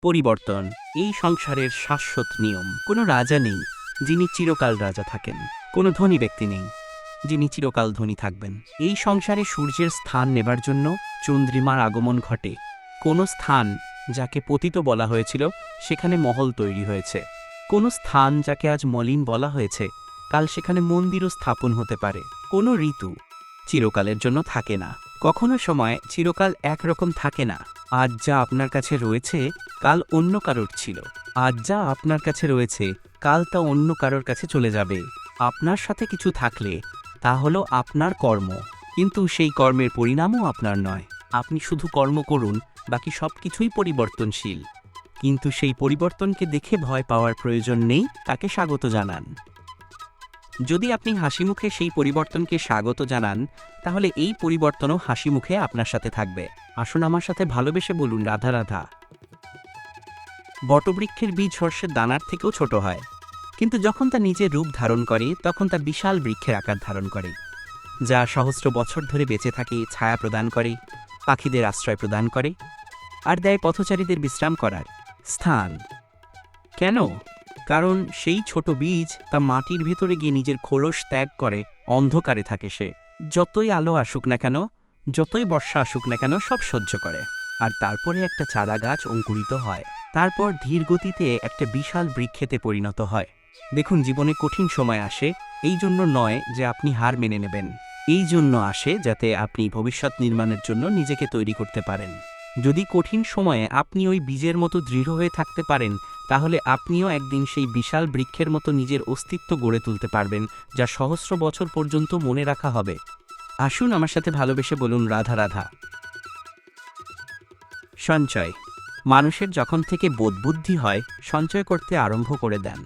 পরিবর্তন এই সংসারের শাশ্বত নিয়ম। কোনো রাজা নেই যিনি চিরকাল রাজা থাকেন, কোনো ধনী ব্যক্তি নেই যিনি চিরকাল ধনী থাকবেন। এই সংসারে সূর্যের স্থান নেবার জন্য চন্দ্রিমার আগমন ঘটে। কোনো স্থান যাকে পতিত বলা হয়েছিল সেখানে মহল তৈরি হয়েছে, কোনো স্থান যাকে আজ মলিন বলা হয়েছে কাল সেখানে মন্দিরও স্থাপন হতে পারে। কোনো ঋতু চিরকালের জন্য থাকে না, কখনো সময় চিরকাল একরকম থাকে না। আজ যা আপনার কাছে রয়েছে কাল অন্য কারোর ছিল, আজ যা আপনার কাছে রয়েছে কাল তা অন্য কারোর কাছে চলে যাবে। আপনার সাথে কিছু থাকলে তা হলো আপনার কর্ম, কিন্তু সেই কর্মের পরিণামও আপনার নয়। আপনি শুধু কর্ম করুন, বাকি সব কিছুই পরিবর্তনশীল। কিন্তু সেই পরিবর্তনকে দেখে ভয় পাওয়ার প্রয়োজন নেই, তাকে স্বাগত জানান। যদি আপনি হাসিমুখে সেই পরিবর্তনকে স্বাগত জানান, তাহলে এই পরিবর্তনও হাসিমুখে আপনার সাথে থাকবে। আসুন আমার সাথে ভালোবেসে বলুন রাধা রাধা। বটবৃক্ষের বীজ সর্ষের দানার থেকেও ছোট হয়, কিন্তু যখন তা নিজের রূপ ধারণ করে তখন তা বিশাল বৃক্ষের আকার ধারণ করে, যা সহস্র বছর ধরে বেঁচে থাকে, ছায়া প্রদান করে, পাখিদের আশ্রয় প্রদান করে, আর দেয় পথচারীদের বিশ্রাম করার স্থান। কেন? কারণ সেই ছোট বীজ তা মাটির ভেতরে গিয়ে নিজের খোলস ত্যাগ করে অন্ধকারে থাকে। সে যতই আলো আসুক না কেন, যতই বর্ষা আসুক না কেন, সব সহ্য করে। আর তারপরে একটা চারা গাছ অঙ্কুরিত হয়, তারপর ধীর গতিতে একটা বিশাল বৃক্ষেতে পরিণত হয়। দেখুন, জীবনে কঠিন সময় আসে এই জন্য নয় যে আপনি হার মেনে নেবেন, এই জন্য আসে যাতে আপনি ভবিষ্যৎ নির্মাণের জন্য নিজেকে তৈরি করতে পারেন। যদি কঠিন সময়ে আপনি ওই বীজের মতো দৃঢ় হয়ে থাকতে পারেন, তাহলে আপনিও একদিন সেই বিশাল বৃক্ষের মতো নিজের অস্তিত্ব গড়ে তুলতে পারবেন, যা সহস্র বছর পর্যন্ত মনে রাখা হবে। আসুন আমার সাথে ভালোবেসে বলুন রাধা রাধা। সঞ্চয় মানুষের যখন থেকে বোধবুদ্ধি হয় সঞ্চয় করতে আরম্ভ করে দেন।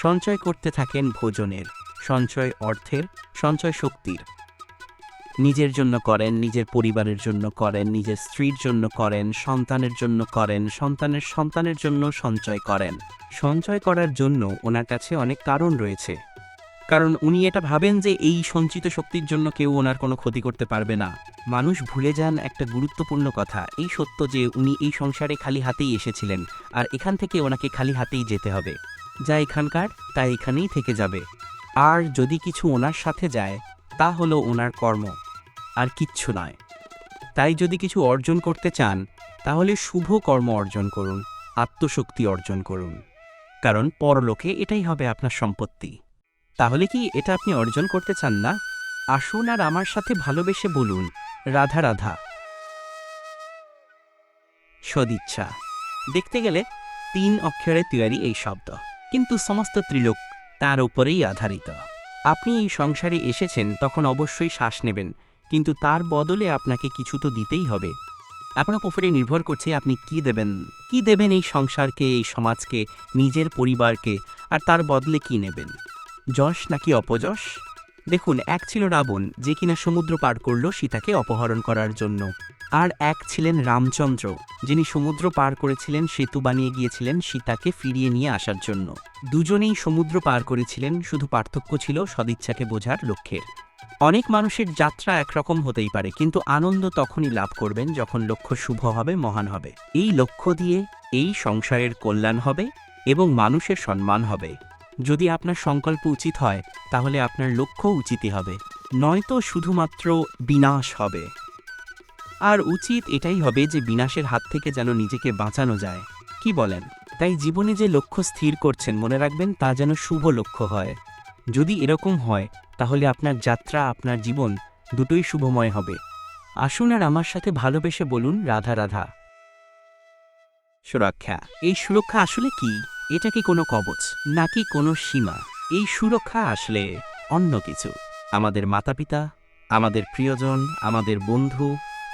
সঞ্চয় করতে থাকেন ভোজনের, সঞ্চয় অর্থের, সঞ্চয় শক্তির। নিজের জন্য করেন, নিজের পরিবারের জন্য করেন, নিজের স্ত্রীর জন্য করেন, সন্তানের জন্য করেন, সন্তানের সন্তানের জন্য সঞ্চয় করেন। সঞ্চয় করার জন্য ওনার কাছে অনেক কারণ রয়েছে, কারণ উনি এটা ভাবেন যে এই সঞ্চিত শক্তির জন্য কেউ ওনার কোনো ক্ষতি করতে পারবে না। মানুষ ভুলে যান একটা গুরুত্বপূর্ণ কথা, এই সত্য যে উনি এই সংসারে খালি হাতেই এসেছিলেন, আর এখান থেকে ওনাকে খালি হাতেই যেতে হবে। যা এখানকার তা এখানেই থেকে যাবে। আর যদি কিছু ওনার সাথে যায় তা হলো ওনার কর্ম, আর কিচ্ছু নয়। তাই যদি কিছু অর্জন করতে চান তাহলে শুভ কর্ম অর্জন করুন, আত্মশক্তি অর্জন করুন, কারণ পরলোকে এটাই হবে আপনার সম্পত্তি। তাহলে কি এটা আপনি অর্জন করতে চান না? আসুন আর আমার সাথে ভালোবেসে বলুন রাধা রাধা। সদিচ্ছা দেখতে গেলে 3 অক্ষরে তৈরি এই শব্দ, কিন্তু সমস্ত ত্রিলোক তার উপরেই আধারিত। আপনি এই সংসারে এসেছেন তখন অবশ্যই শ্বাস নেবেন, কিন্তু তার বদলে আপনাকে কিছু তো দিতেই হবে। আপনার উপরে নির্ভর করছে আপনি কি দেবেন এই সংসারকে, এই সমাজকে, নিজের পরিবারকে, আর তার বদলে কি নেবেন? যশ নাকি অপযশ? দেখুন, এক ছিল রাবণ, যে কিনা সমুদ্র পার করল সীতাকে অপহরণ করার জন্য, আর এক ছিলেন রামচন্দ্র, যিনি সমুদ্র পার করেছিলেন, সেতু বানিয়ে গিয়েছিলেন সীতাকে ফিরিয়ে নিয়ে আসার জন্য। দুজনেই সমুদ্র পার করেছিলেন, শুধু পার্থক্য ছিল সদিচ্ছাকে বোঝার লক্ষ্যের। অনেক মানুষের যাত্রা একরকম হতেই পারে, কিন্তু আনন্দ তখনই লাভ করবেন যখন লক্ষ্য শুভ হবে, মহান হবে। এই লক্ষ্য দিয়ে এই সংসারের কল্যাণ হবে এবং মানুষের সম্মান হবে। যদি আপনার সংকল্প উচিত হয় তাহলে আপনার লক্ষ্য উচিতই হবে, নয়তো শুধুমাত্র বিনাশ হবে। আর উচিত এটাই হবে যে বিনাশের হাত থেকে যেন নিজেকে বাঁচানো যায়। কি বলেন? তাই জীবনে যে লক্ষ্য স্থির করছেন মনে রাখবেন তা যেন শুভ লক্ষ্য হয়। যদি এরকম হয় তাহলে আপনার যাত্রা, আপনার জীবন দুটোই শুভময় হবে। আসুন আর আমার সাথে ভালোবেসে বলুন রাধা রাধা। সুরক্ষা এই সুরক্ষা আসলে কি? এটা কি কোনো কবচ নাকি কোনো সীমা? এই সুরক্ষা আসলে অন্য কিছু। আমাদের মাতাপিতা, আমাদের প্রিয়জন, আমাদের বন্ধু,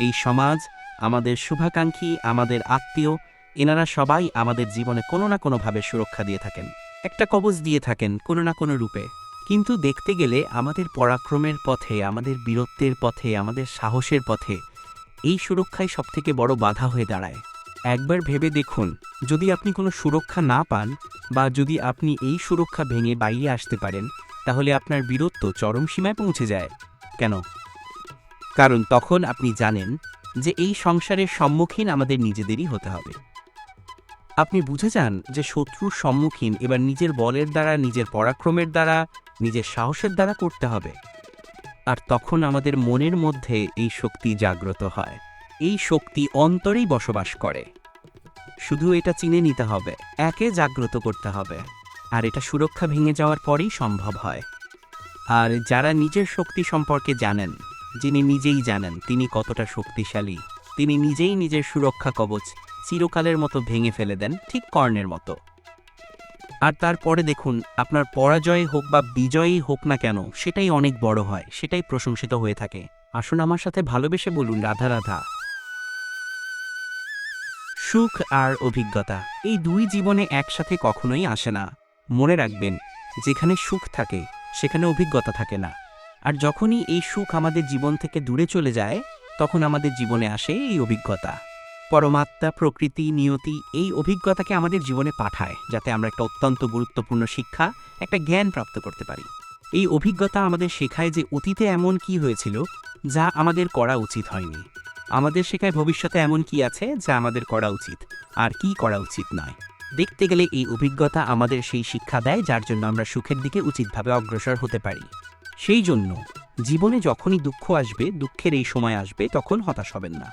এই সমাজ, আমাদের শুভাকাঙ্ক্ষী, আমাদের আত্মীয়, এনারা সবাই আমাদের জীবনে কোনো না কোনোভাবে সুরক্ষা দিয়ে থাকেন, একটা কবচ দিয়ে থাকেন কোনো না কোনো রূপে। কিন্তু দেখতে গেলে আমাদের পরাক্রমের পথে, আমাদের বীরত্বের পথে, আমাদের সাহসের পথে এই সুরক্ষাই সবথেকে বড় বাধা হয়ে দাঁড়ায়। একবার ভেবে দেখুন, যদি আপনি কোনো সুরক্ষা না পান, বা যদি আপনি এই সুরক্ষা ভেঙে বাইরে আসতে পারেন, তাহলে আপনার বীরত্ব চরম সীমায় পৌঁছে যায়। কেন? কারণ তখন আপনি জানেন যে এই সংসারের সম্মুখীন আমাদের নিজেদেরই হতে হবে। আপনি বুঝে যান যে শত্রুর সম্মুখীন এবার নিজের বলের দ্বারা, নিজের পরাক্রমের দ্বারা, নিজের সাহসের দ্বারা করতে হবে। আর তখন আমাদের মনের মধ্যে এই শক্তি জাগ্রত হয়। এই শক্তি অন্তরেই বসবাস করে। শুধু এটা চিনে নিতে হবে, একে জাগ্রত করতে হবে। আর এটা সুরক্ষা ভেঙে যাওয়ার পরেই সম্ভব হয়। আর যারা নিজের শক্তি সম্পর্কে জানেন, যিনি নিজেই জানেন তিনি কতটা শক্তিশালী, তিনি নিজেই নিজের সুরক্ষা কবচ চিরকালের মতো ভেঙে ফেলে দেন, ঠিক কর্ণের মতো। আর তারপরে দেখুন, আপনার পরাজয় হোক বা বিজয়ই হোক না কেন, সেটাই অনেক বড় হয়, সেটাই প্রশংসিত হয়ে থাকে। আসুন আমার সাথে ভালোবেসে বলুন, রাধা রাধা। সুখ আর অভিজ্ঞতা, এই দুই জীবনে একসাথে কখনোই আসে না। মনে রাখবেন, যেখানে সুখ থাকে সেখানে অভিজ্ঞতা থাকে না। আর যখনই এই সুখ আমাদের জীবন থেকে দূরে চলে যায়, তখন আমাদের জীবনে আসে এই অভিজ্ঞতা। পরমাত্মা, প্রকৃতি, নিয়তি এই অভিজ্ঞতাকে আমাদের জীবনে পাঠায়, যাতে আমরা একটা অত্যন্ত গুরুত্বপূর্ণ শিক্ষা, একটা জ্ঞান প্রাপ্ত করতে পারি। এই অভিজ্ঞতা আমাদের শেখায় যে অতীতে এমন কি হয়েছিল যা আমাদের করা উচিত হয়নি। আমাদের শেখায় ভবিষ্যতে এমন কি আছে যা আমাদের করা উচিত, আর কি করা উচিত নয়। দেখতে গেলে এই অভিজ্ঞতা আমাদের সেই শিক্ষা দেয় যার জন্য আমরা সুখের দিকে উচিতভাবে অগ্রসর হতে পারি। সেই জন্য জীবনে যখনই দুঃখ আসবে, দুঃখের এই সময় আসবে, তখন হতাশ হবেন না।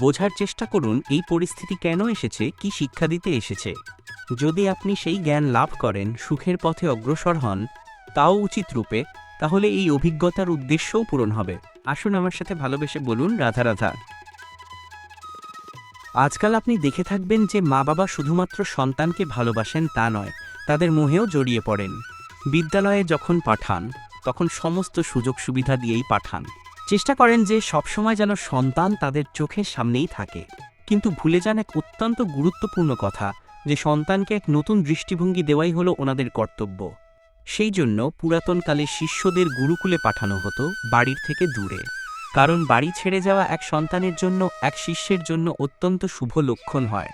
বোঝার চেষ্টা করুন এই পরিস্থিতি কেন এসেছে, কি শিক্ষা দিতে এসেছে। যদি আপনি সেই জ্ঞান লাভ করেন, সুখের পথে অগ্রসর হন, তাও উচিত রূপে, তাহলে এই অভিজ্ঞতার উদ্দেশ্যও পূরণ হবে। আসুন আমার সাথে ভালোবেসে বলুন, রাধা রাধা। আজকাল আপনি দেখে থাকবেন যে মা বাবা শুধুমাত্র সন্তানকে ভালোবাসেন তা নয়, তাদের মোহেও জড়িয়ে পড়েন। বিদ্যালয়ে যখন পাঠান, তখন সমস্ত সুযোগ সুবিধা দিয়েই পাঠান। চেষ্টা করেন যে সবসময় যেন সন্তান তাদের চোখের সামনেই থাকে। কিন্তু ভুলে যান এক অত্যন্ত গুরুত্বপূর্ণ কথা, যে সন্তানকে এক নতুন দৃষ্টিভঙ্গি দেওয়াই হলো ওনাদের কর্তব্য। সেই জন্য পুরাতনকালে শিষ্যদের গুরুকুলে পাঠানো হতো, বাড়ির থেকে দূরে। কারণ বাড়ি ছেড়ে যাওয়া এক সন্তানের জন্য, এক শিষ্যের জন্য অত্যন্ত শুভ লক্ষণ হয়।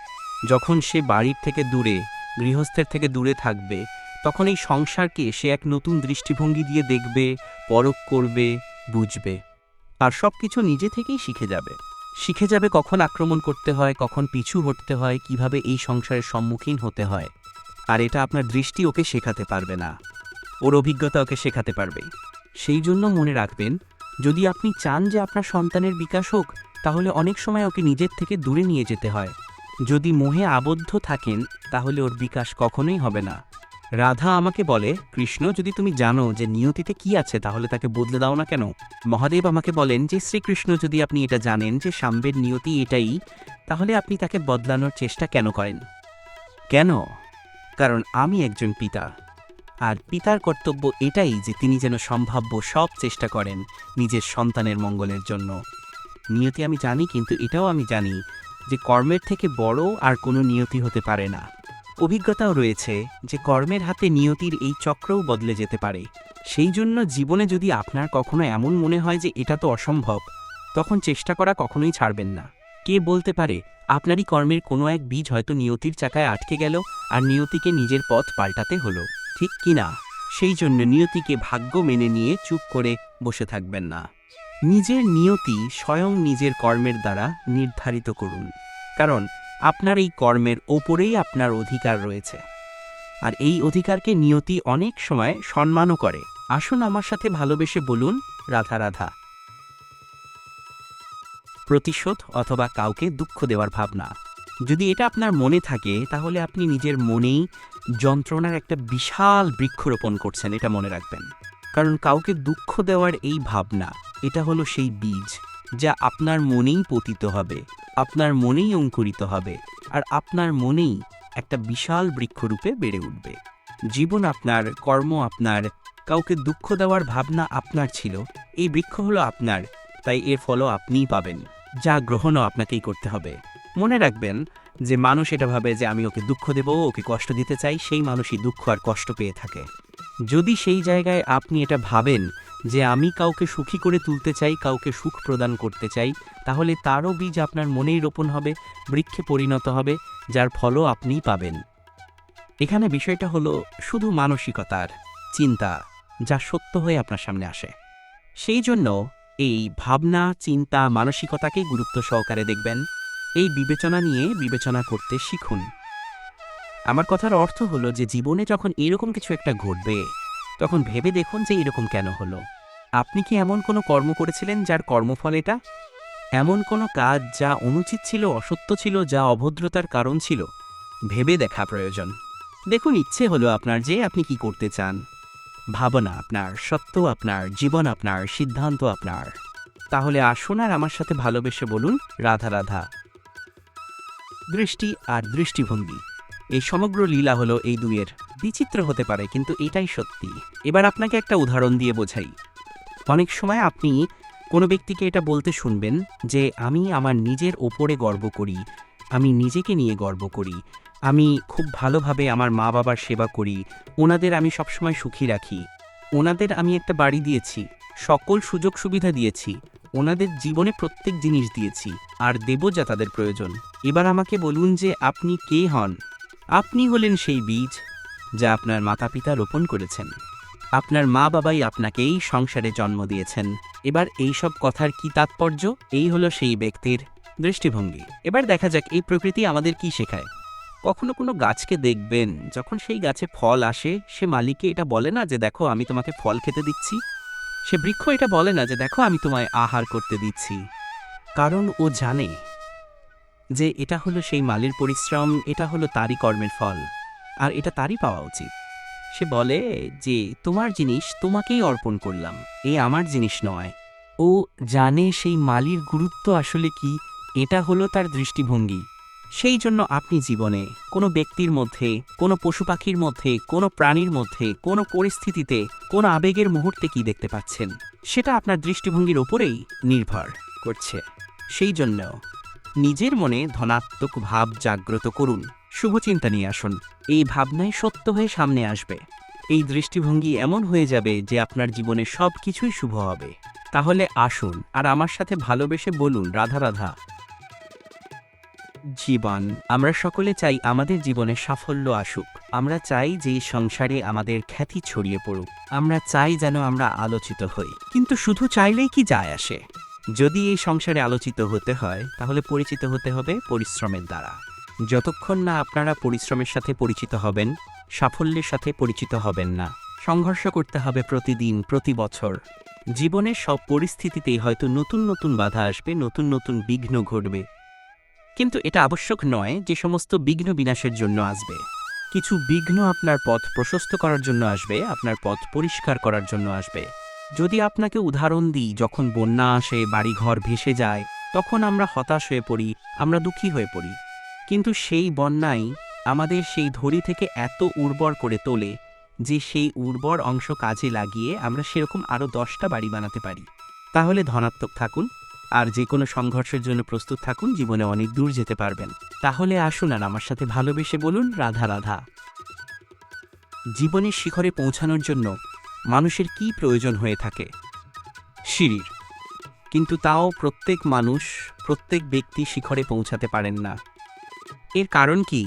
যখন সে বাড়ির থেকে দূরে, গৃহস্থের থেকে দূরে থাকবে, তখন এই সংসারকে সে এক নতুন দৃষ্টিভঙ্গি দিয়ে দেখবে, পরখ করবে, বুঝবে। আর সব কিছু নিজে থেকেই শিখে যাবে কখন আক্রমণ করতে হয়, কখন পিছু হটতে হয়, কিভাবে এই সংসারের সম্মুখীন হতে হয়। আর এটা আপনার দৃষ্টি ওকে শেখাতে পারবে না, ওর অভিজ্ঞতা ওকে শেখাতে পারবে। সেই জন্য মনে রাখবেন, যদি আপনি চান যে আপনার সন্তানের বিকাশ হোক, তাহলে অনেক সময় ওকে নিজের থেকে দূরে নিয়ে যেতে হয়। যদি মোহে আবদ্ধ থাকেন, তাহলে ওর বিকাশ কখনোই হবে না। রাধা আমাকে বলে, কৃষ্ণ, যদি তুমি জানো যে নিয়তিতে কি আছে, তাহলে তাকে বদলে দাও না কেন? মহাদেব আমাকে বলেন যে শ্রীকৃষ্ণ, যদি আপনি এটা জানেন যে সাম্বের নিয়তি এটাই, তাহলে আপনি তাকে বদলানোর চেষ্টা কেন করেন? কেন? কারণ আমি একজন পিতা, আর পিতার কর্তব্য এটাই যে তিনি যেন সম্ভাব্য সব চেষ্টা করেন নিজের সন্তানের মঙ্গলের জন্য। নিয়তি আমি জানি, কিন্তু এটাও আমি জানি যে কর্মের থেকে বড় আর কোনো নিয়তি হতে পারে না। অভিজ্ঞতাও রয়েছে যে কর্মের হাতে নিয়তির এই চক্রও বদলে যেতে পারে। সেই জন্য জীবনে যদি আপনার কখনো এমন মনে হয় যে এটা তো অসম্ভব, তখন চেষ্টা করা কখনোই ছাড়বেন না। কে বলতে পারে, আপনারই কর্মের কোনো এক বীজ হয়তো নিয়তির চাকায় আটকে গেল, আর নিয়তিকে নিজের পথ পাল্টাতে হলো, ঠিক কি না? সেই জন্য নিয়তিকে ভাগ্য মেনে নিয়ে চুপ করে বসে থাকবেন না। নিজের নিয়তি স্বয়ং নিজের কর্মের দ্বারা নির্ধারিত করুন, কারণ আপনার এই কর্মের ওপরেই আপনার অধিকার রয়েছে। আর এই অধিকারকে নিয়তি অনেক সময় সম্মানও করে। আসুন আমার সাথে ভালোবেসে বলুন, রাধা রাধা। প্রতিশোধ অথবা কাউকে দুঃখ দেওয়ার ভাবনা, যদি এটা আপনার মনে থাকে, তাহলে আপনি নিজের মনেই যন্ত্রণার একটা বিশাল বৃক্ষরোপণ করছেন, এটা মনে রাখবেন। কারণ কাউকে দুঃখ দেওয়ার এই ভাবনা, এটা হলো সেই বীজ যা আপনার মনেই পতিত হবে, আপনার মনেই অঙ্কুরিত হবে, আর আপনার মনেই একটা বিশাল বৃক্ষরূপে বেড়ে উঠবে। জীবন আপনার, কর্ম আপনার, কাউকে দুঃখ দেওয়ার ভাবনা আপনার ছিল, এই বৃক্ষ হলো আপনার, তাই এর ফলও আপনিই পাবেন, যা গ্রহণও আপনাকেই করতে হবে। মনে রাখবেন যে মানুষ এটা ভাবে যে আমি ওকে দুঃখ দেব, ওকে কষ্ট দিতে চাই, সেই মানুষই দুঃখ আর কষ্ট পেয়ে থাকে। যদি সেই জায়গায় আপনি এটা ভাবেন যে আমি কাউকে সুখী করে তুলতে চাই, কাউকে সুখ প্রদান করতে চাই, তাহলে তারও বীজ আপনার মনেই রোপণ হবে, বৃক্ষে পরিণত হবে, যার ফলও আপনিই পাবেন। এখানে বিষয়টা হলো শুধু মানসিকতার, চিন্তা, যা সত্য হয়ে আপনার সামনে আসে। সেই জন্য এই ভাবনা, চিন্তা, মানসিকতাকে গুরুত্ব সহকারে দেখবেন। এই বিবেচনা নিয়ে বিবেচনা করতে শিখুন। আমার কথার অর্থ হলো যে জীবনে যখন এরকম কিছু একটা ঘটবে তখন ভেবে দেখুন যে এরকম কেন হলো। আপনি কি এমন কোনো কর্ম করেছিলেন যার কর্মফল এটা? এমন কোনো কাজ যা অনুচিত ছিল, অসত্য ছিল, যা অভদ্রতার কারণ ছিল? ভেবে দেখা প্রয়োজন। দেখুন, ইচ্ছে হলো আপনার যে আপনি কি করতে চান। ভাবনা আপনার, সত্য আপনার, জীবন আপনার, সিদ্ধান্ত আপনার। তাহলে আসুন আর আমার সাথে ভালোবেসে বলুন রাধা রাধা। দৃষ্টি আর দৃষ্টিভঙ্গি, এই সমগ্র লীলা হলো এই দুইয়ের। বিচিত্র হতে পারে কিন্তু এটাই সত্যি। এবার আপনাকে একটা উদাহরণ দিয়ে বোঝাই। অনেক সময় আপনি কোনো ব্যক্তিকে এটা বলতে শুনবেন যে আমি আমার নিজের ওপরে গর্ব করি, আমি নিজেকে নিয়ে গর্ব করি, আমি খুব ভালোভাবে আমার মা বাবার সেবা করি, ওনাদের আমি সবসময় সুখী রাখি, ওনাদের আমি একটা বাড়ি দিয়েছি, সকল সুযোগ সুবিধা দিয়েছি, ওনাদের জীবনে প্রত্যেক জিনিস দিয়েছি, আর দেব যা তাদের প্রয়োজন। এবার আমাকে বলুন যে আপনি কে হন? আপনি হলেন সেই বীজ যা আপনার মাতা পিতা রোপণ করেছেন। আপনার মা বাবাই আপনাকে এই সংসারে জন্ম দিয়েছেন। এবার এই সব কথার কি তাৎপর্য? এই হলো সেই ব্যক্তির দৃষ্টিভঙ্গি। এবার দেখা যাক এই প্রকৃতি আমাদের কি শেখায়। কখনো কোনো গাছকে দেখবেন, যখন সেই গাছে ফল আসে সে মালিককে এটা বলে না যে দেখো আমি তোমাকে ফল খেতে দিচ্ছি। সে বৃক্ষ এটা বলে না যে দেখো আমি তোমায় আহার করতে দিচ্ছি। কারণ ও জানে যে এটা হলো সেই মালির পরিশ্রম, এটা হলো তারই কর্মের ফল, আর এটা তারই পাওয়া উচিত। সে বলে যে তোমার জিনিস তোমাকেই অর্পণ করলাম, এ আমার জিনিস নয়। ও জানে সেই মালির গুরুত্ব আসলে কি, এটা হলো তার দৃষ্টিভঙ্গি। সেই জন্য আপনি জীবনে কোনো ব্যক্তির মধ্যে, কোনো পশু পাখির মধ্যে, কোনো প্রাণীর মধ্যে, কোনো পরিস্থিতিতে, কোনো আবেগের মুহূর্তে কি দেখতে পাচ্ছেন, সেটা আপনার দৃষ্টিভঙ্গির ওপরেই নির্ভর করছে। সেই জন্য নিজের মনে ধনাত্মক ভাব জাগ্রত করুন, শুভচিন্তা নিয়ে আসুন। এই ভাবনাই সত্য হয়ে সামনে আসবে। এই দৃষ্টিভঙ্গি এমন হয়ে যাবে যে আপনার জীবনে সব কিছুই শুভ হবে। তাহলে আসুন আর আমার সাথে ভালোবেসে বলুন রাধা রাধা। জীবন, আমরা সকলে চাই আমাদের জীবনে সাফল্য আসুক। আমরা চাই যে এই সংসারে আমাদের খ্যাতি ছড়িয়ে পড়ুক। আমরা চাই যেন আমরা আলোচিত হই। কিন্তু শুধু চাইলেই কি যায় আসে? যদি এই সংসারে আলোচিত হতে হয় তাহলে পরিচিত হতে হবে পরিশ্রমের দ্বারা। যতক্ষণ না আপনারা পরিশ্রমের সাথে পরিচিত হবেন, সাফল্যের সাথে পরিচিত হবেন না। সংঘর্ষ করতে হবে প্রতিদিন, প্রতি বছর। জীবনের সব পরিস্থিতিতেই হয়তো নতুন নতুন বাধা আসবে, নতুন নতুন বিঘ্ন ঘটবে। কিন্তু এটা আবশ্যক নয় যে সমস্ত বিঘ্ন বিনাশের জন্য আসবে। কিছু বিঘ্ন আপনার পথ প্রশস্ত করার জন্য আসবে, আপনার পথ পরিষ্কার করার জন্য আসবে। যদি আপনাকে উদাহরণ দিই, যখন বন্যা আসে, বাড়িঘর ভেসে যায়, তখন আমরা হতাশ হয়ে পড়ি, আমরা দুঃখী হয়ে পড়ি। কিন্তু সেই বন্যাই আমাদের সেই ধরি থেকে এত উর্বর করে তোলে যে সেই উর্বর অংশ কাজে লাগিয়ে আমরা সেরকম আরও 10টা বাড়ি বানাতে পারি। তাহলে ধনাত্মক থাকুন, আর যে কোনো সংঘর্ষের জন্য প্রস্তুত থাকুন, জীবনে অনেক দূর যেতে পারবেন। তাহলে আসুন আর আমার সাথে ভালোবেসে বলুন রাধা রাধা। জীবনের শিখরে পৌঁছানোর জন্য মানুষের কি প্রয়োজন হয়ে থাকে? সিঁড়ির। কিন্তু তাও প্রত্যেক মানুষ, প্রত্যেক ব্যক্তি শিখরে পৌঁছাতে পারেন না। এর কারণ কি?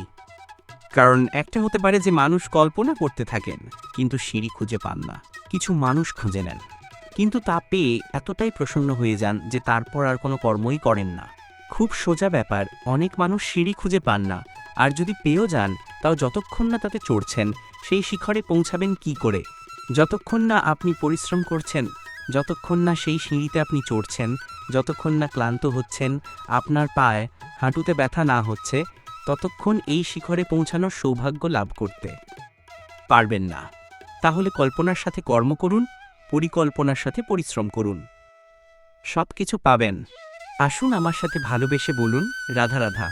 কারণ একটা হতে পারে যে মানুষ কল্পনা করতে থাকেন কিন্তু সিঁড়ি খুঁজে পান না। কিছু মানুষ খুঁজে নেন কিন্তু তা পেয়ে এতটাই প্রসন্ন হয়ে যান যে তারপর আর কোনো কর্মই করেন না। খুব সোজা ব্যাপার, অনেক মানুষ সিঁড়ি খুঁজে পান না, আর যদি পেয়েও যান তাও যতক্ষণ না তাতে চড়ছেন সেই শিখরে পৌঁছাবেন কি করে? যতক্ষণ না আপনি পরিশ্রম করছেন, যতক্ষণ না সেই সিঁড়িতে আপনি চড়ছেন, যতক্ষণ না ক্লান্ত হচ্ছেন, আপনার পায়ে হাঁটুতে ব্যথা না হচ্ছে, ততক্ষণ এই শিখরে পৌঁছানোর সৌভাগ্য লাভ করতে পারবেন না। তাহলে কল্পনার সাথে কর্ম করুন, পরিকল্পনার সাথে পরিশ্রম করুন, সব কিছু পাবেন। আসুন আমার সাথে ভালোবেসে বলুন রাধা রাধা।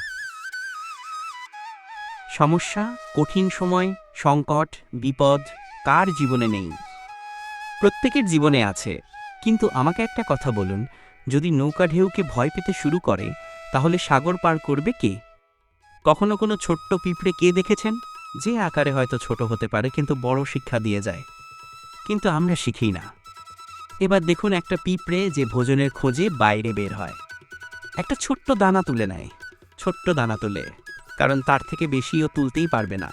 সমস্যা, কঠিন সময়, সংকট, বিপদ কার জীবনে নেই? প্রত্যেকের জীবনে আছে। কিন্তু আমাকে একটা কথা বলুন, যদি নৌকা ঢেউকে ভয় পেতে শুরু করে তাহলে সাগর পার করবে কে? কখনো কোনো ছোট্ট পিঁপড়ে কে দেখেছেন? যে আকারে হয়তো ছোট হতে পারে কিন্তু বড় শিক্ষা দিয়ে যায়। কিন্তু আমরা শিখি না। এবার দেখুন একটা পিঁপড়ে যে ভোজনের খোঁজে বাইরে বের হয়, একটা ছোট্ট দানা তুলে নেয়, ছোট্ট দানা তোলে, কারণ তার থেকে বেশিও তুলতেই পারবে না।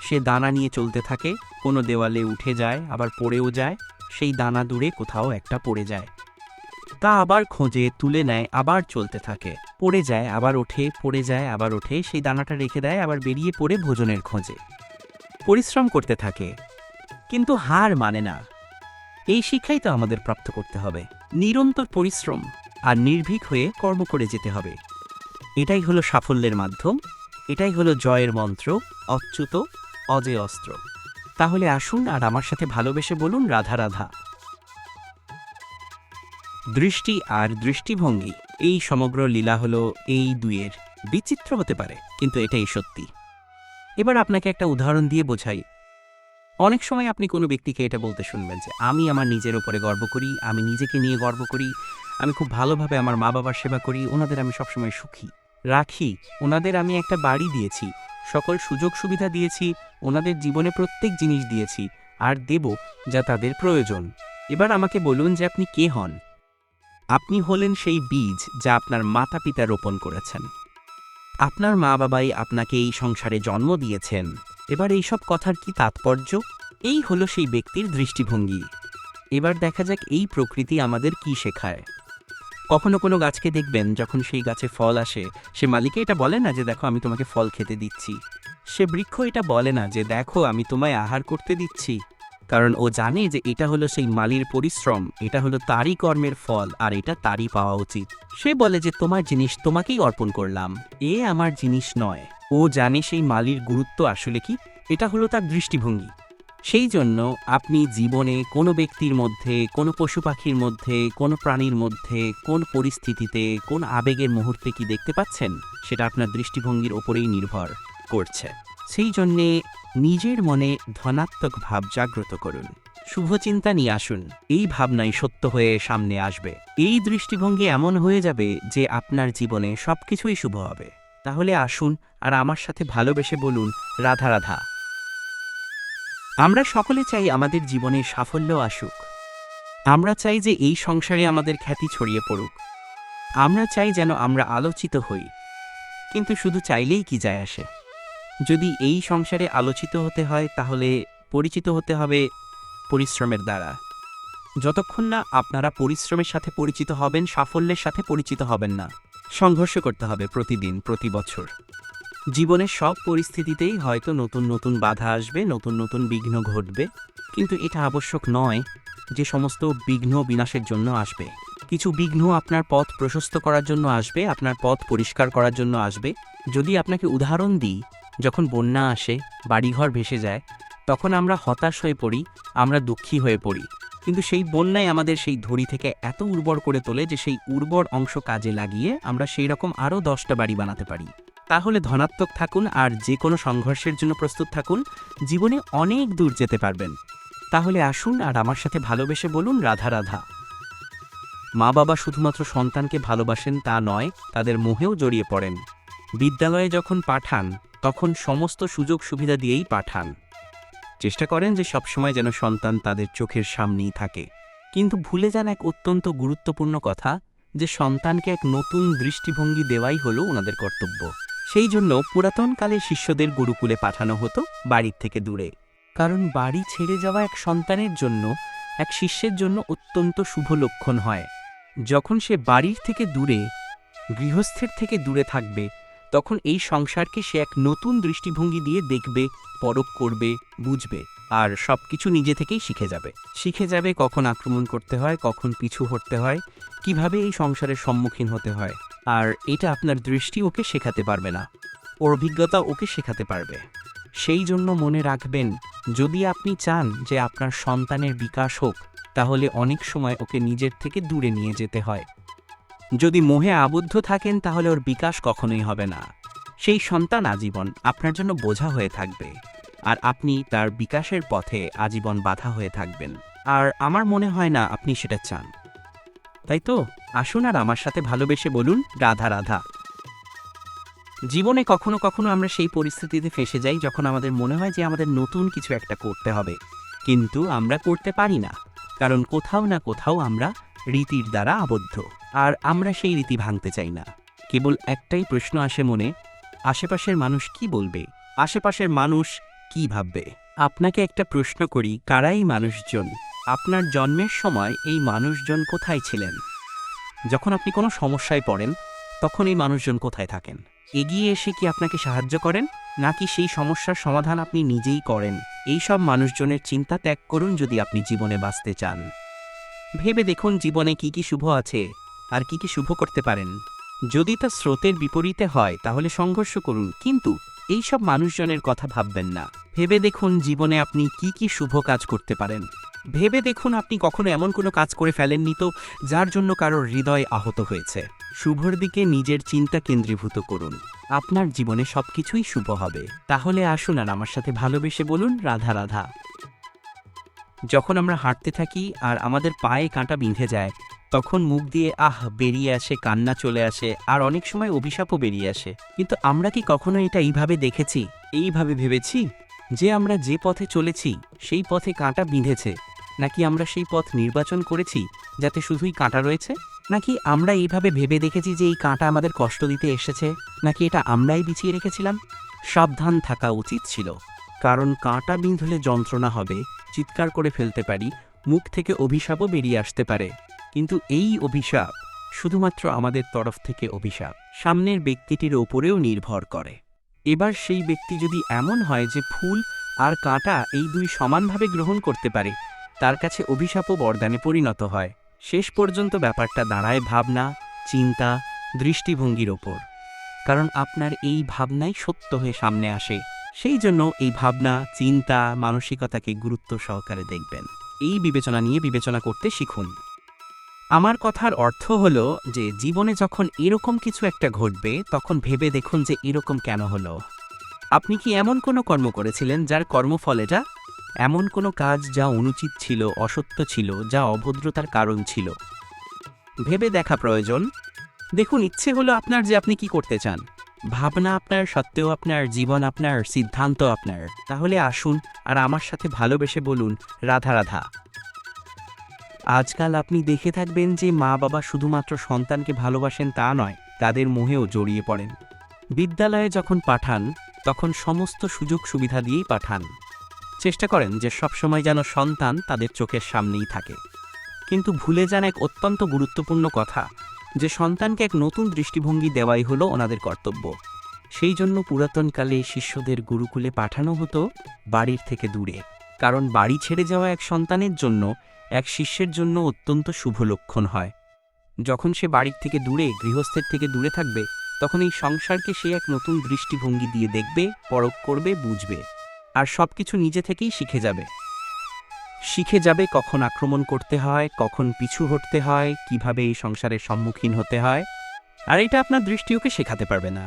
সে দানা নিয়ে চলতে থাকে, কোনো দেওয়ালে উঠে যায়, আবার পড়েও যায়, সেই দানা দূরে কোথাও একটা পড়ে যায়। তা আবার খোঁজে, তুলে নেয়, আবার চলতে থাকে। পড়ে যায় আবার ওঠে, পড়ে যায় আবার ওঠে, সেই দানাটা রেখে দেয়, আবার বেরিয়ে পড়ে ভোজনের খোঁজে। পরিশ্রম করতে থাকে, কিন্তু হার মানে না। এই শিক্ষাই তো আমাদের প্রাপ্ত করতে হবে। নিরন্তর পরিশ্রম আর নির্ভীক হয়ে কর্ম করে যেতে হবে। এটাই হলো সাফল্যের মাধ্যম, এটাই হলো জয়ের মন্ত্র, অচ্যুত অজেয় অস্ত্র। তাহলে আসুন আর আমার সাথে ভালোবেসে বলুন রাধা রাধা। দৃষ্টি আর দৃষ্টিভঙ্গি, এই সমগ্র লীলা হলো এই দুইয়ের। বিচিত্র হতে পারে, কিন্তু এটাই সত্যি। এবার আপনাকে একটা উদাহরণ দিয়ে বোঝাই। অনেক সময় আপনি কোনো ব্যক্তিকে এটা বলতে শুনবেন যে আমি আমার নিজের উপরে গর্ব করি, আমি নিজেকে নিয়ে গর্ব করি, আমি খুব ভালোভাবে আমার মা বাবার সেবা করি, ওনাদের আমি সবসময় সুখী রাখি, ওনাদের আমি একটা বাড়ি দিয়েছি, সকল সুযোগ সুবিধা দিয়েছি, ওনাদের জীবনে প্রত্যেক জিনিস দিয়েছি, আর দেব যা তাদের প্রয়োজন। এবার আমাকে বলুন যে আপনি কে হন? আপনি হলেন সেই বীজ যা আপনার মাতা পিতা রোপণ করেছেন। আপনার মা বাবাই আপনাকে এই সংসারে জন্ম দিয়েছেন। এবার এইসব কথার কি তাৎপর্য? এই হলো সেই ব্যক্তির দৃষ্টিভঙ্গি। এবার দেখা যাক এই প্রকৃতি আমাদের কি শেখায়। কখনো কোনো গাছকে দেখবেন, যখন সেই গাছে ফল আসে, সে মালিকে এটা বলে না যে দেখো আমি তোমাকে ফল খেতে দিচ্ছি। সে বৃক্ষ এটা বলে না যে দেখো আমি তোমায় আহার করতে দিচ্ছি। কারণ ও জানে যে এটা হলো সেই মালির পরিশ্রম, এটা হলো তারই কর্মের ফল, আর এটা তারই পাওয়া উচিত। সে বলে যে তোমার জিনিস তোমাকেই অর্পণ করলাম, এ আমার জিনিস নয়। ও জানে সেই মালির গুরুত্ব আসলে কি। এটা হলো তার দৃষ্টিভঙ্গি। সেই জন্য আপনি জীবনে কোনো ব্যক্তির মধ্যে, কোনো পশু পাখির মধ্যে, কোনো প্রাণীর মধ্যে, কোন পরিস্থিতিতে, কোন আবেগের মুহূর্তে কি দেখতে পাচ্ছেন, সেটা আপনার দৃষ্টিভঙ্গির ওপরেই নির্ভর করছে। সেই জন্যে নিজের মনে ধনাত্মক ভাব জাগ্রত করুন, শুভচিন্তা নিয়ে আসুন। এই ভাবনাই সত্য হয়ে সামনে আসবে। এই দৃষ্টিভঙ্গি এমন হয়ে যাবে যে আপনার জীবনে সবকিছুই শুভ হবে। তাহলে আসুন আর আমার সাথে ভালোবেসে বলুন রাধা রাধা। আমরা সকলে চাই আমাদের জীবনে সাফল্য আসুক। আমরা চাই যে এই সংসারে আমাদের খ্যাতি ছড়িয়ে পড়ুক। আমরা চাই যেন আমরা আলোচিত হই। কিন্তু শুধু চাইলেই কি যায় আসে? যদি এই সংসারে আলোচিত হতে হয়, তাহলে পরিচিত হতে হবে পরিশ্রমের দ্বারা। যতক্ষণ না আপনারা পরিশ্রমের সাথে পরিচিত হবেন, সাফল্যের সাথে পরিচিত হবেন না। সংঘর্ষ করতে হবে প্রতিদিন, প্রতি বছর। জীবনের সব পরিস্থিতিতেই হয়তো নতুন নতুন বাধা আসবে, নতুন নতুন বিঘ্ন ঘটবে, কিন্তু এটা আবশ্যক নয় যে সমস্ত বিঘ্ন বিনাশের জন্য আসবে। কিছু বিঘ্ন আপনার পথ প্রশস্ত করার জন্য আসবে, আপনার পথ পরিষ্কার করার জন্য আসবে। যদি আপনাকে উদাহরণ দিই, যখন বন্যা আসে, বাড়িঘর ভেসে যায়, তখন আমরা হতাশ হয়ে পড়ি, আমরা দুঃখী হয়ে পড়ি। কিন্তু সেই বন্যায় আমাদের সেই ধরি থেকে এত উর্বর করে তোলে যে সেই উর্বর অংশ কাজে লাগিয়ে আমরা সেই রকম আরও 10টা বাড়ি বানাতে পারি। তাহলে ধনাত্মক থাকুন আর যে কোনো সংঘর্ষের জন্য প্রস্তুত থাকুন, জীবনে অনেক দূর যেতে পারবেন। তাহলে আসুন আর আমার সাথে ভালোবেসে বলুন রাধা রাধা। মা বাবা শুধুমাত্র সন্তানকে ভালোবাসেন তা নয়, তাদের মোহেও জড়িয়ে পড়েন। বিদ্যালয়ে যখন পাঠান, তখন সমস্ত সুযোগ সুবিধা দিয়েই পাঠান। চেষ্টা করেন যে সবসময় যেন সন্তান তাদের চোখের সামনেই থাকে। কিন্তু ভুলে যান এক অত্যন্ত গুরুত্বপূর্ণ কথা, যে সন্তানকে এক নতুন দৃষ্টিভঙ্গি দেওয়াই হলো ওনাদের কর্তব্য। সেই জন্য পুরাতনকালে শিষ্যদের গুরুকুলে পাঠানো হতো বাড়ির থেকে দূরে। কারণ বাড়ি ছেড়ে যাওয়া এক সন্তানের জন্য, এক শিষ্যের জন্য অত্যন্ত শুভ লক্ষণ হয়। যখন সে বাড়ির থেকে দূরে, গৃহস্থের থেকে দূরে থাকবে, তখন এই সংসারকে সে এক নতুন দৃষ্টিভঙ্গি দিয়ে দেখবে, পরখ করবে, বুঝবে, আর সবকিছু নিজে থেকেই শিখে যাবে কখন আক্রমণ করতে হয়, কখন পিছু হটতে হয়, কিভাবে এই সংসারের সম্মুখীন হতে হয়। আর এটা আপনার দৃষ্টি ওকে শেখাতে পারবে না, ওর অভিজ্ঞতা ওকে শেখাতে পারবে। সেই জন্য মনে রাখবেন, যদি আপনি চান যে আপনার সন্তানের বিকাশ হোক, তাহলে অনেক সময় ওকে নিজের থেকে দূরে নিয়ে যেতে হয়। যদি মোহে আবদ্ধ থাকেন, তাহলে ওর বিকাশ কখনোই হবে না। সেই সন্তান আজীবন আপনার জন্য বোঝা হয়ে থাকবে, আর আপনি তার বিকাশের পথে আজীবন বাধা হয়ে থাকবেন। আর আমার মনে হয় না আপনি সেটা চান। তাই তো আসুন আর আমার সাথে ভালোবেসে বলুন রাধা রাধা। জীবনে কখনো কখনো আমরা সেই পরিস্থিতিতে ফেঁসে যাই যখন আমাদের মনে হয় যে আমাদের নতুন কিছু একটা করতে হবে, কিন্তু আমরা করতে পারি না। কারণ কোথাও না কোথাও আমরা রীতির দ্বারা আবদ্ধ, আর আমরা সেই রীতি ভাঙতে চাই না। কেবল একটাই প্রশ্ন আসে মনে, আশেপাশের মানুষ কি বলবে, আশেপাশের মানুষ কি ভাববে। আপনাকে একটা প্রশ্ন করি, কারা এই মানুষজন? আপনার জন্মের সময় এই মানুষজন কোথায় ছিলেন? যখন আপনি কোনো সমস্যায় পড়েন তখন এই মানুষজন কোথায় থাকেন? এগিয়ে এসে কি আপনাকে সাহায্য করেন, নাকি সেই সমস্যার সমাধান আপনি নিজেই করেন? এই সব মানুষজনের চিন্তা ত্যাগ করুন যদি আপনি জীবনে বাঁচতে চান। ভেবে দেখুন জীবনে কি কি শুভ আছে আর কি কি শুভ করতে পারেন। যদি তা স্রোতের বিপরীতে হয় তাহলে সংঘর্ষ করুন, কিন্তু এই সব মানুষজনের কথা ভাববেন না। ভেবে দেখুন জীবনে আপনি কি কি শুভ কাজ করতে পারেন। ভেবে দেখুন আপনি কখনো এমন কোনো কাজ করে ফেলেননি তো যার জন্য কারোর হৃদয় আহত হয়েছে। শুভর দিকে নিজের চিন্তা কেন্দ্রীভূত করুন, আপনার জীবনে সবকিছুই শুভ হবে। তাহলে আসুন আর আমার সাথে ভালোবেসে বলুন রাধা রাধা। যখন আমরা হাঁটতে থাকি আর আমাদের পায়ে কাঁটা বিঁধে যায়, তখন মুখ দিয়ে আহ বেরিয়ে আসে, কান্না চলে আসে, আর অনেক সময় অভিশাপও বেরিয়ে আসে। কিন্তু আমরা কি কখনো এটা এইভাবে দেখেছি, এইভাবে ভেবেছি যে আমরা যে পথে চলেছি সেই পথে কাঁটা বিঁধেছে, নাকি আমরা সেই পথ নির্বাচন করেছি যাতে শুধুই কাঁটা রয়েছে? নাকি আমরা এইভাবে ভেবে দেখেছি যে এই কাঁটা আমাদের কষ্ট দিতে এসেছে, নাকি এটা আমরাই বিছিয়ে রেখেছিলাম? সাবধান থাকা উচিত ছিল, কারণ কাঁটা বিঁধলে যন্ত্রণা হবে, চিৎকার করে ফেলতে পারি, মুখ থেকে অভিশাপও বেরিয়ে আসতে পারে। কিন্তু এই অভিশাপ শুধুমাত্র আমাদের তরফ থেকে অভিশাপ, সামনের ব্যক্তিটির ওপরেও নির্ভর করে। এবার সেই ব্যক্তি যদি এমন হয় যে ফুল আর কাঁটা এই দুই সমানভাবে গ্রহণ করতে পারে, তার কাছে অভিশাপও বরদানে পরিণত হয়। শেষ পর্যন্ত ব্যাপারটা দাঁড়ায় ভাবনা, চিন্তা, দৃষ্টিভঙ্গির ওপর, কারণ আপনার এই ভাবনাই সত্য হয়ে সামনে আসে। সেই জন্য এই ভাবনা, চিন্তা, মানসিকতাকে গুরুত্ব সহকারে দেখবেন। এই বিবেচনা নিয়ে বিবেচনা করতে শিখুন। আমার কথার অর্থ হলো যে জীবনে যখন এরকম কিছু একটা ঘটবে তখন ভেবে দেখুন যে এরকম কেন হলো। আপনি কি এমন কোনো কর্ম করেছিলেন যার কর্মফল এটা? এমন কোনো কাজ যা অনুচিত ছিল, অসত্য ছিল, যা অভদ্রতার কারণ ছিল? ভেবে দেখা প্রয়োজন। দেখুন, ইচ্ছে হলো আপনার যে আপনি কি করতে চান। ভাবনা আপনার, সত্ত্বেও আপনার, জীবন আপনার, সিদ্ধান্ত আপনার। তাহলে আসুন আর আমার সাথে ভালোবেসে বলুন রাধা রাধা। আজকাল আপনি দেখে থাকবেন যে মা বাবা শুধুমাত্র সন্তানকে ভালোবাসেন তা নয়, তাদের মোহেও জড়িয়ে পড়েন। বিদ্যালয়ে যখন পাঠান তখন সমস্ত সুযোগ সুবিধা দিয়েই পাঠান। চেষ্টা করেন যে সবসময় যেন সন্তান তাদের চোখের সামনেই থাকে। কিন্তু ভুলে যান এক অত্যন্ত গুরুত্বপূর্ণ কথা, যে সন্তানকে এক নতুন দৃষ্টিভঙ্গি দেওয়াই হলো ওনাদের কর্তব্য। সেই জন্য পুরাতনকালে শিষ্যদের গুরুকুলে পাঠানো হতো বাড়ির থেকে দূরে, কারণ বাড়ি ছেড়ে যাওয়া এক সন্তানের জন্য, এক শিষ্যের জন্য অত্যন্ত শুভ লক্ষণ হয়। যখন সে বাড়ির থেকে দূরে, গৃহস্থের থেকে দূরে থাকবে, তখন এই সংসারকে সে এক নতুন দৃষ্টিভঙ্গি দিয়ে দেখবে, পরখ করবে, বুঝবে, আর সবকিছু নিজে থেকেই শিখে যাবে। শিখে যাবে কখন আক্রমণ করতে হয়, কখন পিছু হটতে হয়, কিভাবে এই সংসারের সম্মুখীন হতে হয়। আর এটা আপনার দৃষ্টি ওকে শেখাতে পারবে না,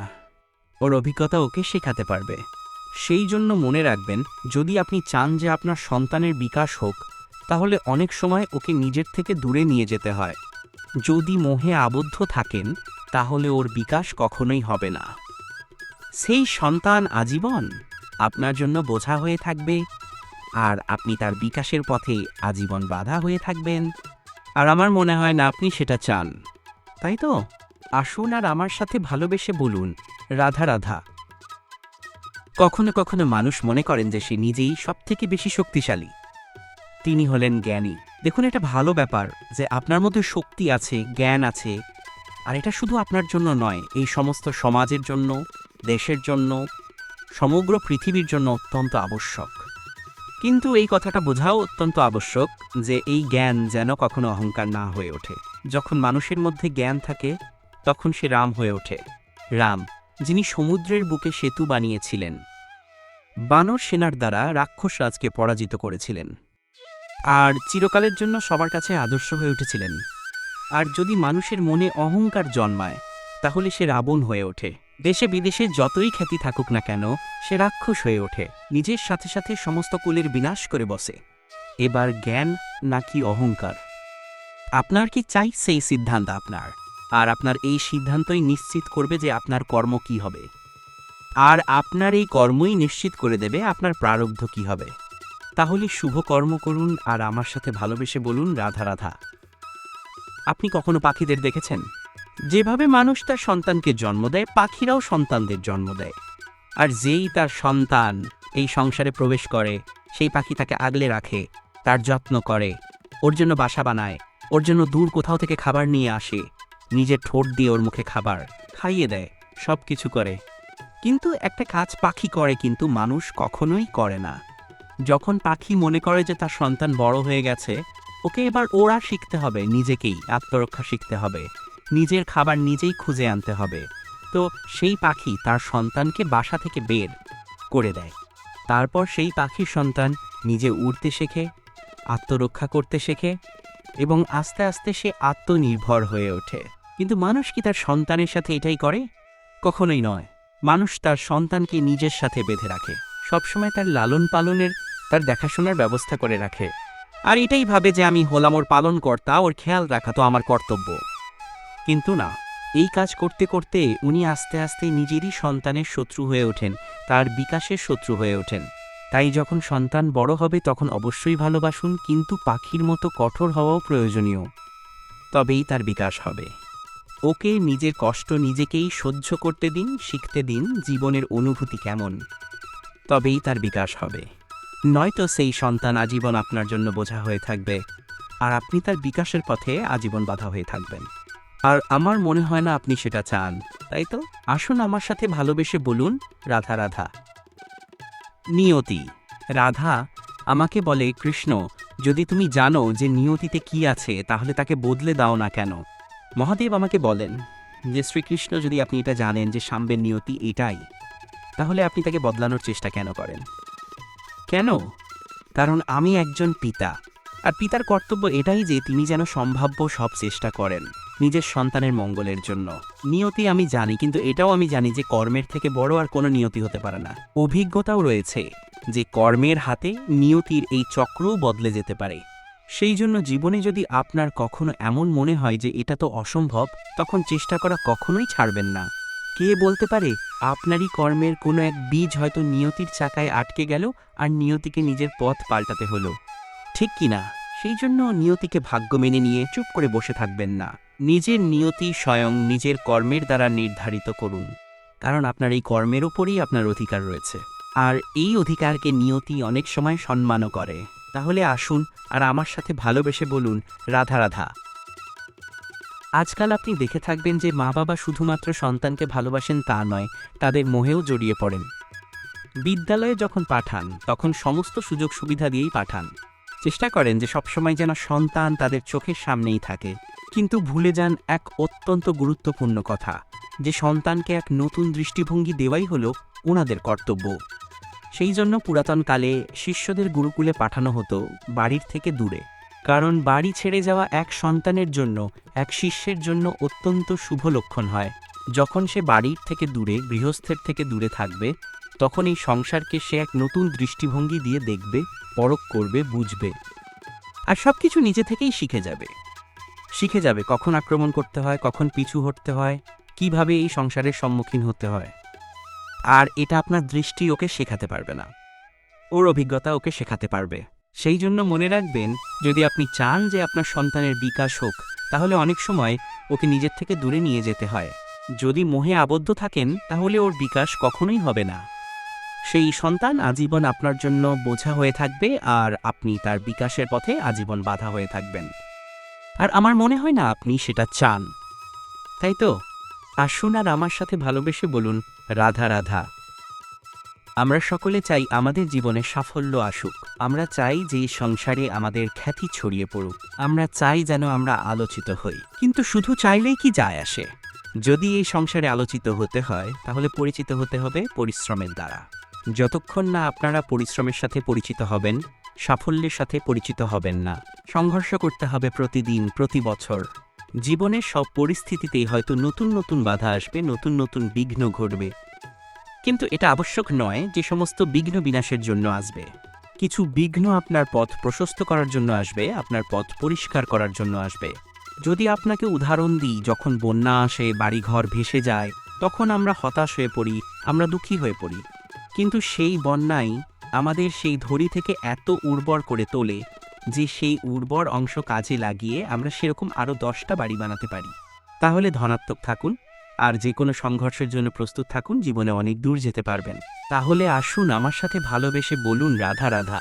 ওর অভিজ্ঞতা ওকে শেখাতে পারবে। সেই জন্য মনে রাখবেন, যদি আপনি চান যে আপনার সন্তানের বিকাশ হোক, তাহলে অনেক সময় ওকে নিজের থেকে দূরে নিয়ে যেতে হয়। যদি মোহে আবদ্ধ থাকেন তাহলে ওর বিকাশ কখনোই হবে না। সেই সন্তান আজীবন আপনার জন্য বোঝা হয়ে থাকবে, আর আপনি তার বিকাশের পথে আজীবন বাধা হয়ে থাকবেন। আর আমার মনে হয় না আপনি সেটা চান, তাই তো? আসুন আর আমার সাথে ভালোবেসে বলুন রাধা রাধা। কখনো কখনো মানুষ মনে করেন যে সে নিজেই সবথেকে বেশি শক্তিশালী, তিনি হলেন জ্ঞানী। দেখুন, এটা ভালো ব্যাপার যে আপনার মধ্যে শক্তি আছে, জ্ঞান আছে, আর এটা শুধু আপনার জন্য নয়, এই সমস্ত সমাজের জন্য, দেশের জন্য, সমগ্র পৃথিবীর জন্য অত্যন্ত আবশ্যক। কিন্তু এই কথাটা বোঝাও অত্যন্ত আবশ্যক যে এই জ্ঞান যেন কখনো অহংকার না হয়ে ওঠে। যখন মানুষের মধ্যে জ্ঞান থাকে তখন সে রাম হয়ে ওঠে। রাম, যিনি সমুদ্রের বুকে সেতু বানিয়েছিলেন, বানর সেনার দ্বারা রাক্ষস রাজকে পরাজিত করেছিলেন, আর চিরকালের জন্য সবার কাছে আদর্শ হয়ে উঠেছিলেন। আর যদি মানুষের মনে অহংকার জন্মায় তাহলে সে রাবণ হয়ে ওঠে। দেশে বিদেশে যতই খ্যাতি থাকুক না কেন, সে রাক্ষস হয়ে ওঠে, নিজের সাথে সাথে সমস্ত কুলের বিনাশ করে বসে। এবার জ্ঞান নাকি অহংকার, আপনার কি চাই সেই সিদ্ধান্ত আপনার। আর আপনার এই সিদ্ধান্তই নিশ্চিত করবে যে আপনার কর্ম কি হবে, আর আপনার এই কর্মই নিশ্চিত করে দেবে আপনার প্রারব্ধ কি হবে। তাহলে শুভ কর্ম করুন আর আমার সাথে ভালোবেসে বলুন রাধা রাধা। আপনি কখনো পাখিদের দেখেছেন? যেভাবে মানুষ তার সন্তানকে জন্ম দেয়, পাখিরাও সন্তানদের জন্ম দেয়। আর যেই তার সন্তান এই সংসারে প্রবেশ করে, সেই পাখি তাকে আগলে রাখে, তার যত্ন করে, ওর জন্য বাসা বানায়, ওর জন্য দূর কোথাও থেকে খাবার নিয়ে আসে, নিজের ঠোঁট দিয়ে ওর মুখে খাবার খাইয়ে দেয়, সব কিছু করে। কিন্তু একটা কাজ পাখি করে, কিন্তু মানুষ কখনোই করে না। যখন পাখি মনে করে যে তার সন্তান বড় হয়ে গেছে, ওকে এবার ওরা শিখতে হবে, নিজেকেই আত্মরক্ষা শিখতে হবে, নিজের খাবার নিজেই খুঁজে আনতে হবে। তো সেই পাখি তার সন্তানকে বাসা থেকে বের করে দেয়। তারপর সেই পাখির সন্তান নিজে উড়তে শেখে, আত্মরক্ষা করতে শেখে এবং আস্তে আস্তে সে আত্মনির্ভর হয়ে ওঠে। কিন্তু মানুষ কি তার সন্তানের সাথে এটাই করে? কখনোই নয়। মানুষ তার সন্তানকে নিজের সাথে বেঁধে রাখে, সবসময় তার লালন পালনের, তার দেখাশোনার ব্যবস্থা করে রাখে। আর এটাই ভাবে যে আমি হলাম ওর পালনকর্তা, ওর খেয়াল রাখা তো আমার কর্তব্য। কিন্তু না, এই কাজ করতে করতে উনি আস্তে আস্তে নিজেরই সন্তানের শত্রু হয়ে ওঠেন, তার বিকাশের শত্রু হয়ে ওঠেন। তাই যখন সন্তান বড় হবে তখন অবশ্যই ভালোবাসুন, কিন্তু পাখির মতো কঠোর হওয়াও প্রয়োজনীয়। তবেই তার বিকাশ হবে। ওকে নিজের কষ্ট নিজেকেই সহ্য করতে দিন, শিখতে দিন জীবনের অনুভূতি কেমন, তবেই তার বিকাশ হবে। নয়তো সেই সন্তান আজীবন আপনার জন্য বোঝা হয়ে থাকবে, আর আপনি তার বিকাশের পথে আজীবন বাধা হয়ে থাকবেন। আর আমার মনে হয় না আপনি সেটা চান, তাই তো? আসুন আমার সাথে ভালোবেসে বলুন, রাধা রাধা। নিয়তি। রাধা আমাকে বলে, কৃষ্ণ, যদি তুমি জানো যে নিয়তিতে কি আছে তাহলে তাকে বদলে দাও না কেন? মহাদেব আমাকে বলেন যে শ্রীকৃষ্ণ, যদি আপনি এটা জানেন যে সাম্বের নিয়তি এটাই, তাহলে আপনি তাকে বদলানোর চেষ্টা কেন করেন? কেন? কারণ আমি একজন পিতা, আর পিতার কর্তব্য এটাই যে তিনি যেন সম্ভাব্য সব চেষ্টা করেন নিজের সন্তানের মঙ্গলের জন্য। নিয়তি আমি জানি, কিন্তু এটাও আমি জানি যে কর্মের থেকে বড় আর কোনো নিয়তি হতে পারে না। অভিজ্ঞতাও রয়েছে যে কর্মের হাতে নিয়তির এই চক্রও বদলে যেতে পারে। সেই জন্য জীবনে যদি আপনার কখনো এমন মনে হয় যে এটা তো অসম্ভব, তখন চেষ্টা করা কখনোই ছাড়বেন না। কে বলতে পারে আপনারই কর্মের কোনো এক বীজ হয়তো নিয়তির চাকায় আটকে গেল আর নিয়তিকে নিজের পথ পাল্টাতে হলো, ঠিক কি না? সেই জন্য নিয়তিকে ভাগ্য মেনে নিয়ে চুপ করে বসে থাকবেন না। নিজের নিয়তি স্বয়ং নিজের কর্মের দ্বারা নির্ধারিত করুন, কারণ আপনার এই কর্মের ওপরেই আপনার অধিকার রয়েছে। আর এই অধিকারকে নিয়তি অনেক সময় সম্মানও করে। তাহলে আসুন আর আমার সাথে ভালোবেসে বলুন, রাধা রাধা। আজকাল আপনি দেখে থাকবেন যে মা বাবা শুধুমাত্র সন্তানকে ভালোবাসেন তা নয়, তাদের মোহেও জড়িয়ে পড়েন। বিদ্যালয়ে যখন পাঠান তখন সমস্ত সুযোগ সুবিধা দিয়েই পাঠান, চেষ্টা করেন যে সবসময় যেন সন্তান তাদের চোখের সামনেই থাকে। কিন্তু ভুলে যান এক অত্যন্ত গুরুত্বপূর্ণ কথা, যে সন্তানকে এক নতুন দৃষ্টিভঙ্গি দেওয়াই হলো ওনাদের কর্তব্য। সেই জন্য পুরাতনকালে শিষ্যদের গুরুকুলে পাঠানো হতো বাড়ির থেকে দূরে, কারণ বাড়ি ছেড়ে যাওয়া এক সন্তানের জন্য, এক শিষ্যের জন্য অত্যন্ত শুভ লক্ষণ হয়। যখন সে বাড়ির থেকে দূরে, গৃহস্থের থেকে দূরে থাকবে, তখন এই সংসারকে সে এক নতুন দৃষ্টিভঙ্গি দিয়ে দেখবে, পরখ করবে, বুঝবে, আর সবকিছু নিজে থেকেই শিখে যাবে কখন আক্রমণ করতে হয়, কখন পিছু হটতে হয়, কিভাবে এই সংসারের সম্মুখীন হতে হয়। আর এটা আপনার দৃষ্টি ওকে শেখাতে পারবে না, ওর অভিজ্ঞতা ওকে শেখাতে পারবে। সেই জন্য মনে রাখবেন, যদি আপনি চান যে আপনার সন্তানের বিকাশ হোক, তাহলে অনেক সময় ওকে নিজের থেকে দূরে নিয়ে যেতে হয়। যদি মোহে আবদ্ধ থাকেন তাহলে ওর বিকাশ কখনোই হবে না। সেই সন্তান আজীবন আপনার জন্য বোঝা হয়ে থাকবে, আর আপনি তার বিকাশের পথে আজীবন বাধা হয়ে থাকবেন। আর আমার মনে হয় না আপনি সেটা চান, তাই তো? আসুন আর আমার সাথে ভালোবেসে বলুন, রাধা রাধা। আমরা সকলে চাই আমাদের জীবনে সাফল্য আসুক। আমরা চাই যে এই সংসারে আমাদের খ্যাতি ছড়িয়ে পড়ুক। আমরা চাই যেন আমরা আলোচিত হই। কিন্তু শুধু চাইলেই কি যায় আসে? যদি এই সংসারে আলোচিত হতে হয়, তাহলে পরিচিত হতে হবে পরিশ্রমের দ্বারা। যতক্ষণ না আপনারা পরিশ্রমের সাথে পরিচিত হবেন, সাফল্যের সাথে পরিচিত হবেন না। সংঘর্ষ করতে হবে প্রতিদিন, প্রতি বছর। জীবনের সব পরিস্থিতিতেই হয়তো নতুন নতুন বাধা আসবে, নতুন নতুন বিঘ্ন ঘটবে। কিন্তু এটা আবশ্যক নয় যে সমস্ত বিঘ্ন বিনাশের জন্য আসবে। কিছু বিঘ্ন আপনার পথ প্রশস্ত করার জন্য আসবে, আপনার পথ পরিষ্কার করার জন্য আসবে। যদি আপনাকে উদাহরণ দিই, যখন বন্যা আসে, বাড়িঘর ভেসে যায়, তখন আমরা হতাশ হয়ে পড়ি, আমরা দুঃখী হয়ে পড়ি। কিন্তু সেই বন্যাই আমাদের সেই ধরি থেকে এত উর্বর করে তোলে যে সেই উর্বর অংশ কাজে লাগিয়ে আমরা সেরকম আরও 10টা বাড়ি বানাতে পারি। তাহলে ধনাত্মক থাকুন, আর যে কোনো সংঘর্ষের জন্য প্রস্তুত থাকুন, জীবনে অনেক দূর যেতে পারবেন। তাহলে আসুন আমার সাথে ভালোবেসে বলুন, রাধা রাধা।